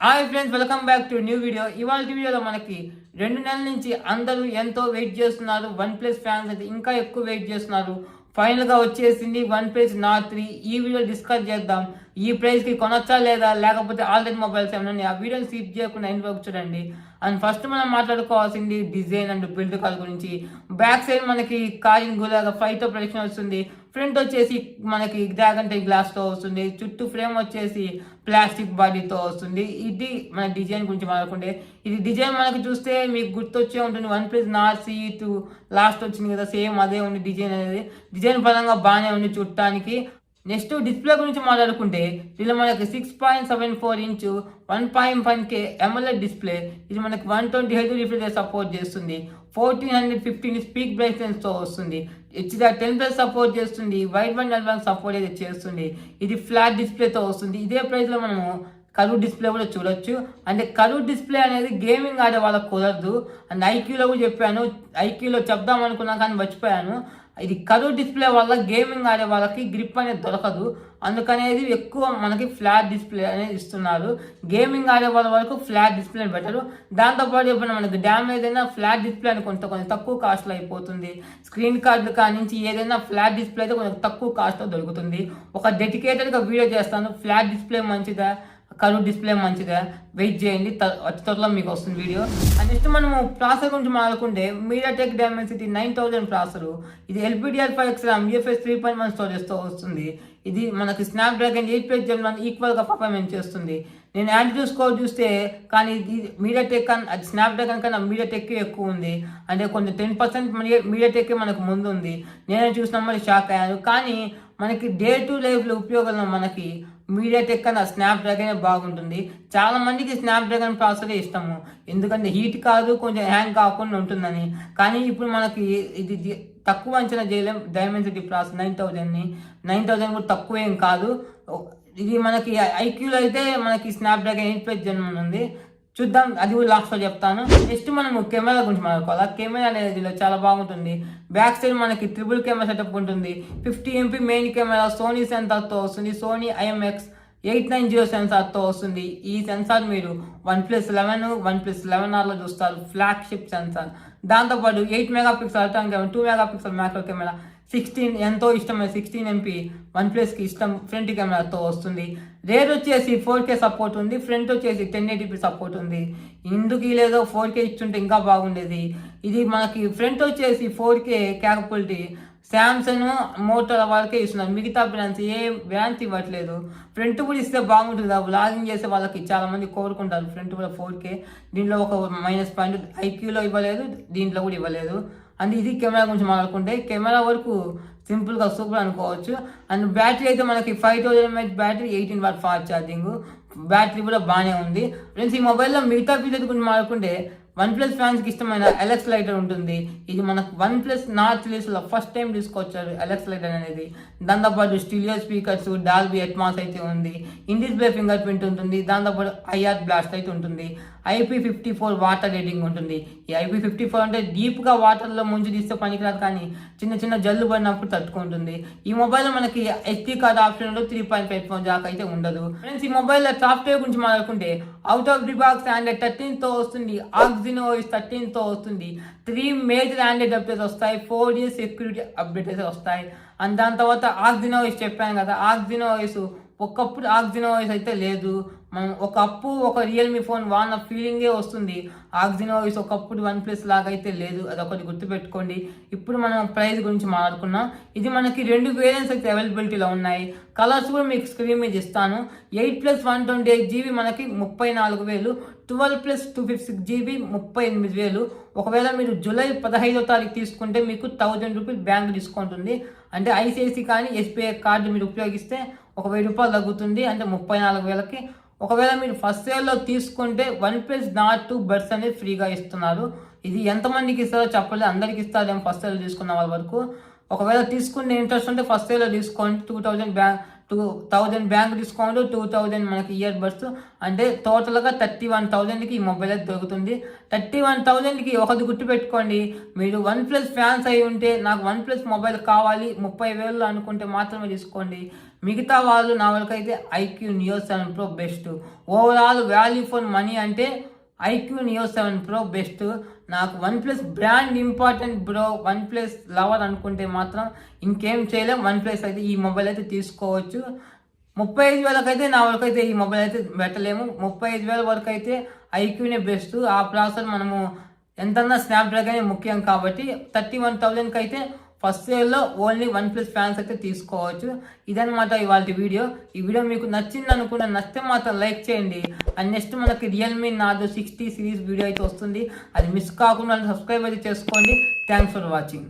Hi friends, welcome back to new video. ఇవాళ వీడియోలో మనకి 2 నెలల నుంచి అందరూ ఎంతో వెయిట్ చేస్తున్నారు. వన్ ప్లస్ ఫ్యాన్స్ అయితే ఇంకా ఎక్కువ వెయిట్ చేస్తున్నారు. ఫైనల్గా వచ్చేసింది వన్ ప్లస్ నార్డ్ 3. ఈ వీడియో డిస్కస్ చేద్దాం. ఈ ప్రైస్కి కొనొచ్చా లేదా, లేకపోతే ఆల్రెడీ మొబైల్స్ ఏమైనా ఆ వీడియోని స్కిప్ చేయకుండా ఎండ్ వరకు చూడండి. అండ్ ఫస్ట్ మనం మాట్లాడుకోవాల్సింది డిజైన్ అండ్ బిల్డ్ కాల్ గురించి. బ్యాక్ సైడ్ మనకి కారింగ్ గులాగా 5తో ప్రొడక్షన్ వస్తుంది. ఫ్రంట్ వచ్చేసి మనకి డ్రాగన్ టైప్ గ్లాస్తో వస్తుంది. చుట్టూ ఫ్రేమ్ వచ్చేసి ప్లాస్టిక్ బాడీతో వస్తుంది. ఇది మన డిజైన్ గురించి మాట్లాడుకుంటే, ఇది డిజైన్ మనకి చూస్తే మీకు గుర్తొచ్చే ఉంటుంది. One plus Nord C2 last వచ్చింది కదా, సేమ్ అదే ఉంది డిజైన్ అనేది. డిజైన్ పరంగా బాగానే ఉంది చూడటానికి. నెక్స్ట్ డిస్ప్లే గురించి మాట్లాడుకుంటే, దీనిలో మనకి 6.74 ఇంచ్ 1.1K AMOLED డిస్ప్లే. ఇది మనకి 120Hz రిఫ్రెష్ సపోర్ట్ చేస్తుంది. 1450 స్పీక్ బ్రైట్నెస్తో వస్తుంది. HDR 10+ సపోర్ట్ చేస్తుంది. వైడ్ బ్యాండ్ అడ్వాన్స్ సపోర్ట్ అయితే చేస్తుంది. ఇది ఫ్లాట్ డిస్ప్లేతో వస్తుంది. ఇదే ప్రైస్లో మనము కర్వ్ డిస్ప్లే కూడా చూడొచ్చు. అంటే కర్వ్ డిస్ప్లే అనేది గేమింగ్ ఆడే వాళ్ళకి కుదరదు. అండ్ ఐక్యూలో కూడా చెప్పాను, ఐక్యూలో చెప్దాం అనుకున్నా కానీ మర్చిపోయాను. ఇది కర్వ్ డిస్ప్లే వల్ల గేమింగ్ ఆడే వాళ్ళకి గ్రిప్ అనేది దొరకదు. అందుకనేది ఎక్కువ మనకి ఫ్లాట్ డిస్ప్లే అనేది ఇస్తున్నారు. గేమింగ్ ఆడే వాళ్ళ వరకు ఫ్లాట్ డిస్ప్లే బెటరు. దాంతోపాటు ఎప్పుడైనా మనకి డ్యామేజ్ అయినా ఫ్లాట్ డిస్ప్లే అని కొంచెం తక్కువ కాస్ట్లో అయిపోతుంది. స్క్రీన్ కార్డు కానించి ఏదైనా ఫ్లాట్ డిస్ప్లే అయితే కొంచెం తక్కువ కాస్ట్లో దొరుకుతుంది. ఒక డెడికేటెడ్గా వీడియో చేస్తాను, ఫ్లాట్ డిస్ప్లే మంచిదా కర్వ్ డిస్ప్లే మంచిదా, వెయిట్ చేయండి, త్వరలో మీకు వస్తుంది వీడియో. అండ్ నెక్స్ట్ మనము ప్రాసెసర్ గురించి మాట్లాడుకుంటే, MediaTek Dimensity 9000 ప్రాసెసర్. ఇది LPDDR5X RAM UFS 3.1 స్టోరేజ్తో వస్తుంది. ఇది మనకి స్నాప్డ్రాగన్ 8+ Gen 1 ఈక్వల్గా పర్ఫార్మెన్స్ చేస్తుంది. నేను యాంటిట్యూడ్ స్కోర్ చూస్తే కానీ ఇది MediaTek అది స్నాప్డ్రాగన్ కన్నా MediaTek ఎక్కువ ఉంది. అంటే కొంచెం 10% MediaTek మనకు ముందు ఉంది. నేనే చూసినా మరి షాక్ అయ్యాను. కానీ మనకి డే టు లైఫ్లో ఉపయోగంలో మనకి MediaTek కన్నా స్నాప్డ్రాగనే బాగుంటుంది. చాలా మందికి స్నాప్డ్రాగన్ ప్రాసెసరే ఇష్టము, ఎందుకంటే హీట్ కాదు, కొంచెం హ్యాంగ్ కాకుండా ఉంటుందని. కానీ ఇప్పుడు మనకి ఇది తక్కువ అంచనా చేయలేం. డైమెన్సిటీ ప్రాసెసర్ 9000 కూడా తక్కువ ఏం కాదు. ఇది మనకి ఐక్యూలో అయితే మనకి స్నాప్డ్రాగన్ 8+ Gen 1 ఉంది. చూద్దాం, అది కూడా లాస్ట్లో చెప్తాను. నెక్స్ట్ మనము కెమెరా గురించి మాట్లాడుకోవాలి. కెమెరా అనేది చాలా బాగుంటుంది. బ్యాక్ సైడ్ మనకి ట్రిపుల్ కెమెరా సెటప్ ఉంటుంది. 50MP మెయిన్ కెమెరా సోనీ సెన్సార్తో వస్తుంది. సోనీ IMX890 సెన్సార్తో వస్తుంది. ఈ సెన్సార్ మీరు OnePlus 11, OnePlus 11Rలో చూస్తారు, ఫ్లాగ్షిప్ సెన్సార్. దాంతోపాటు 8 MP ultra camera, 2 MP macro camera, 16 ఎంతో ఇష్టమైన 16MP OnePlusకి ఇష్టం ఫ్రంట్ కెమెరాతో వస్తుంది. రేర్ వచ్చేసి 4K సపోర్ట్ ఉంది. ఫ్రంట్ వచ్చేసి 1080p సపోర్ట్ ఉంది. ఇందుకు లేదో 4K ఇచ్చుంటే ఇంకా బాగుండేది. ఇది మనకి ఫ్రంట్ వచ్చేసి 4K క్యాపబిలిటీ శాంసంగ్ మోటోలా వాళ్ళకే ఇస్తున్నారు. మిగతా బ్రాండ్స్ ఏ బ్రాండ్స్ ఇవ్వట్లేదు. ఫ్రంట్ కూడా ఇస్తే బాగుంటుంది. వ్లాగింగ్ చేసే వాళ్ళకి చాలా మంది కోరుకుంటారు ఫ్రంట్ కూడా 4K. దీంట్లో ఒక మైనస్ పాయింట్ ఐక్యూలో ఇవ్వలేదు, దీంట్లో కూడా ఇవ్వలేదు. అండ్ ఇది కెమెరా గురించి మాట్లాడుకుంటే, కెమెరా వరకు సింపుల్గా సూపర్ అనుకోవచ్చు. అండ్ బ్యాటరీ అయితే మనకి 5000 mAh battery, 18W fast charging. Battery కూడా బాగానే ఉంది. ఫ్రెండ్స్, ఈ మొబైల్లో మిగతా ఫీచర్స్ గురించి మాట్లాడుకుంటే, వన్ ప్లస్ ఫ్యాన్స్కి ఇష్టమైన ఎలక్స్ లైటర్ ఉంటుంది. ఇది మనకు వన్ ప్లస్ నార్డ్ సిరీస్లో ఫస్ట్ టైం తీసుకొచ్చారు ఎలక్స్ లైటర్ అనేది. దాంతోపాటు స్టీరియో స్పీకర్స్, డాల్బీ అట్మాస్ అయితే ఉంది. ఇన్ డిస్ప్లే ఫింగర్ ప్రింట్ ఉంటుంది. దాంతోపాటు IR బ్లాస్ట్ అయితే ఉంటుంది. IP54 వాటర్ రేటింగ్ ఉంటుంది. ఈ IP54 అంటే డీప్గా వాటర్లో ముంచి తీస్తే పనికిరాదు, కానీ చిన్న చిన్న జల్లు పడినప్పుడు తట్టుకుంటుంది. ఈ మొబైల్లో మనకి SD కార్డ్ ఆప్షన్లో 3.5 జాక్ అయితే ఉండదు. ఫ్రెండ్స్, ఈ మొబైల్లో సాఫ్ట్వేర్ గురించి మాట్లాడుకుంటే, out of the box Android 13తో వస్తుంది. OS 13తో వస్తుంది. 3 మేజర్ ఆండ్రాయిడ్ అప్డేట్స్ వస్తాయి. 4 years సెక్యూరిటీ అప్డేట్స్ వస్తాయి. అండ్ దాని తర్వాత OS చెప్పాను కదా, OS ఒకప్పుడు OS అయితే లేదు. మనం ఒక రియల్మీ ఫోన్ వాడిన ఫీలింగే వస్తుంది. OS ఒకప్పుడు OnePlus లాగా అయితే లేదు, అదొకటి గుర్తుపెట్టుకోండి. ఇప్పుడు మనం ప్రైస్ గురించి మాట్లాడుకున్నాం. ఇది మనకి 2 వేరియంట్స్ అయితే అవైలబిలిటీలో ఉన్నాయి. కలర్స్ కూడా మీకు స్క్రీన్ మీద ఇస్తాను. 8+ 128GB మనకి 34,000, 12+ 256GB 38,000. ఒకవేళ మీరు జూలై 15వ తారీఖు తీసుకుంటే మీకు 1000 రూపీస్ బ్యాంక్ డిస్కౌంట్ ఉంది. అంటే ICICI కానీ SBI కార్డు మీరు ఉపయోగిస్తే ఒక 1000 రూపాయలు తగ్గుతుంది, అంటే 34,000కి. ఒకవేళ మీరు ఫస్ట్ ఇయర్లో తీసుకుంటే OnePlus నార్డ్ 2 బడ్స్ అనేది ఫ్రీగా ఇస్తున్నారు. ఇది ఎంతమందికి ఇస్తారో చెప్పలేదు, అందరికి ఇస్తారేమో ఫస్ట్ ఇయర్లో తీసుకున్న వాళ్ళ వరకు. ఒకవేళ తీసుకునే ఇంట్రెస్ట్ ఉంటే ఫస్ట్ ఇయర్లో తీసుకోండి. 2000 బ్యాంక్ డిస్కౌంట్, 2000 మనకి ఇయర్ బడ్స్, అంటే టోటల్గా 31,000కి ఈ మొబైల్ అయితే దొరుకుతుంది. 31,000కి ఒకటి గుర్తుపెట్టుకోండి, మీరు OnePlus ఫ్యాన్స్ అయి ఉంటే నాకు OnePlus మొబైల్ కావాలి 30,000 అనుకుంటే మాత్రమే తీసుకోండి. మిగతా వాళ్ళు నా వరకైతే iQOO Neo 7 Pro best. Overall value for money అంటే ఐక్యూ నియో 7 Pro బెస్ట్. నాకు OnePlus brand important bro, OnePlus lover అనుకుంటే మాత్రం ఇంకేం చేయలేం. OnePlus అయితే ఈ మొబైల్ అయితే తీసుకోవచ్చు. 35,000 అయితే నా వరకు అయితే ఈ మొబైల్ అయితే పెట్టలేము. 35,000 వరకు అయితే ఐక్యూనే బెస్ట్. ఆ ప్రాసెసర్ మనము ఎంతన్నా స్నాప్డ్రాగన్ ముఖ్యం కాబట్టి 31,000కి అయితే ఫస్ట్ ఇయర్లో ఓన్లీ OnePlus ఫ్యాన్స్ అయితే తీసుకోవచ్చు. ఇదనమాట ఇవాళ వీడియో. ఈ వీడియో మీకు నచ్చింది అనుకున్నా, నచ్చితే మాత్రం లైక్ చేయండి. అండ్ నెక్స్ట్ మనకి రియల్మీ నార్జో 60 సిరీస్ వీడియో అయితే వస్తుంది, అది మిస్ కాకుండా సబ్స్క్రైబ్ అయితే చేసుకోండి. Thanks for watching.